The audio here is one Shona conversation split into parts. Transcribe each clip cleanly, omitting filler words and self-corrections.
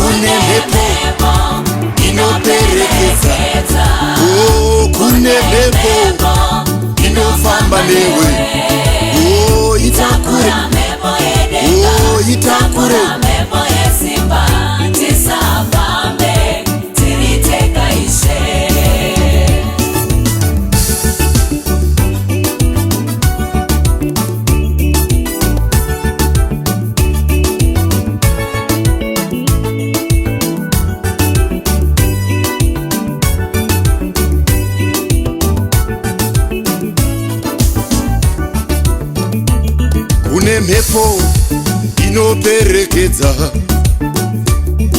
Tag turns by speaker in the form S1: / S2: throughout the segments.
S1: kune mhepo inoperekedza, kune mhepo inofamba newe. Itakure, itakure. Kune mhepo inoperekedza,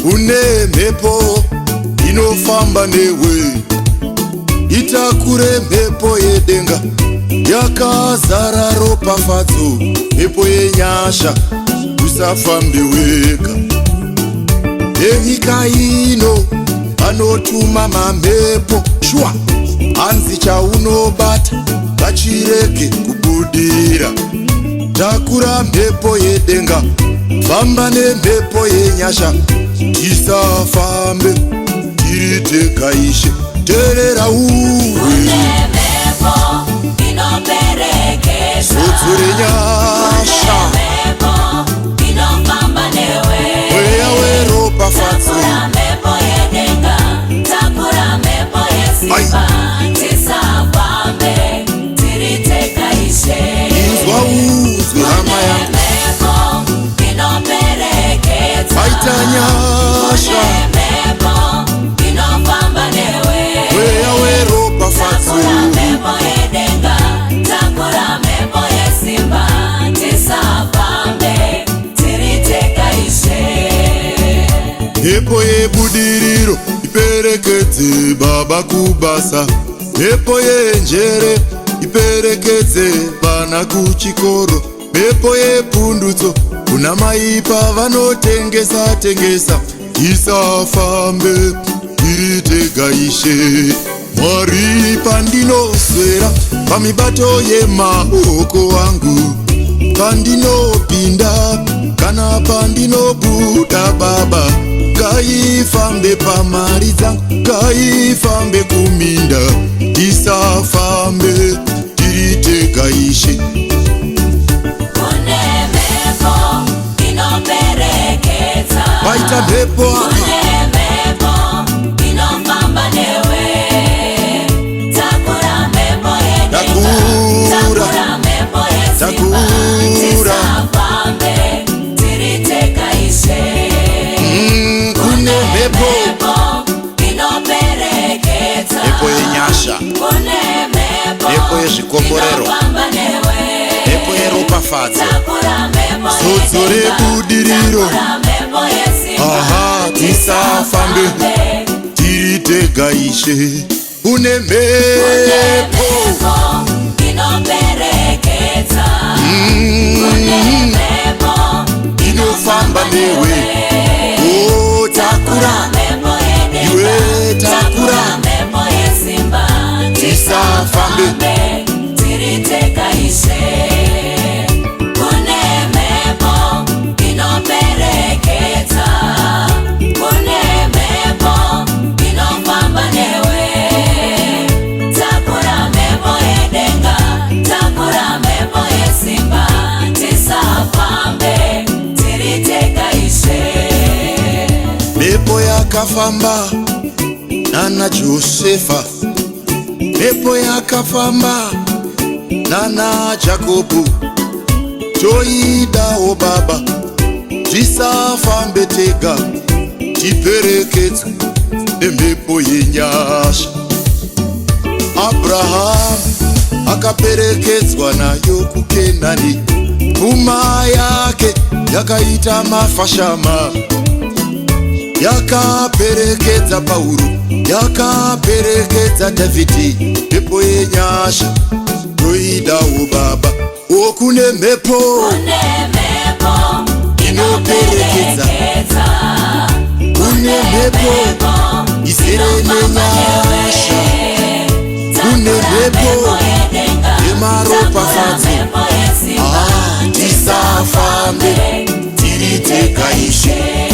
S1: kune mhepo inofamba newe. Itakure mhepo yedenga yakazara ropafadzo, mhepo yenyasha usafambe wega. Enyika ino anotuma mamhepo shwa, hanzi chaunobata ngachirege kubudira. Takura mhepo yedenga, famba nemhepo yenyasha, tisafambe tiri tega Ishe. Terera uwe sodzore nyasha, mweya weropafadzo. Inzwa uzwe hama yangu, faita nyasha, mweya weropafadzo. Mhepo yebudiriro iperekedze baba kubasa, mhepo yenjere iperekedze vana kuchikoro, mhepo yepundutso kuna mai pavanotengesa tengesa. Isafambe tiri tega Ishe. Mwari pandinoswera pamibato yemaoko angu, pandinopinda kana pandinobuda Baba, ngaifambe pamari dzangu, ngaifambe kuminda. Isafambe tiri tega Ishe. Paita mhepo kune mhepo yenyasha, mhepo yezvikomborero, mhepo yeropafadzo, sodzore budiriro. Tisafambe tiri tega Ishe. Kune mhepo inofamba newe. Takura iwe, takura. Tisafambe
S2: tiri tega Ishe.
S1: Mhepo yakafamba nana Josefa, mhepo yakafamba nana Jakobu. Toidawo Baba, tisafambe tega, tiperekedze nemhepo yenyasha. Abrahamu akaperekedzwa nayo kuKenani, pfuma yake yakaita mafashama. Yakaperekedza Pauro, yakaperekedza Davhidhi, mhepo yenyasha. Toidawo Baba, kune mhepo inoperekedza, kune mhepo izere nenyasha, kune mhepo yemaropafadzo. Tisafambe tiri tega Ishe.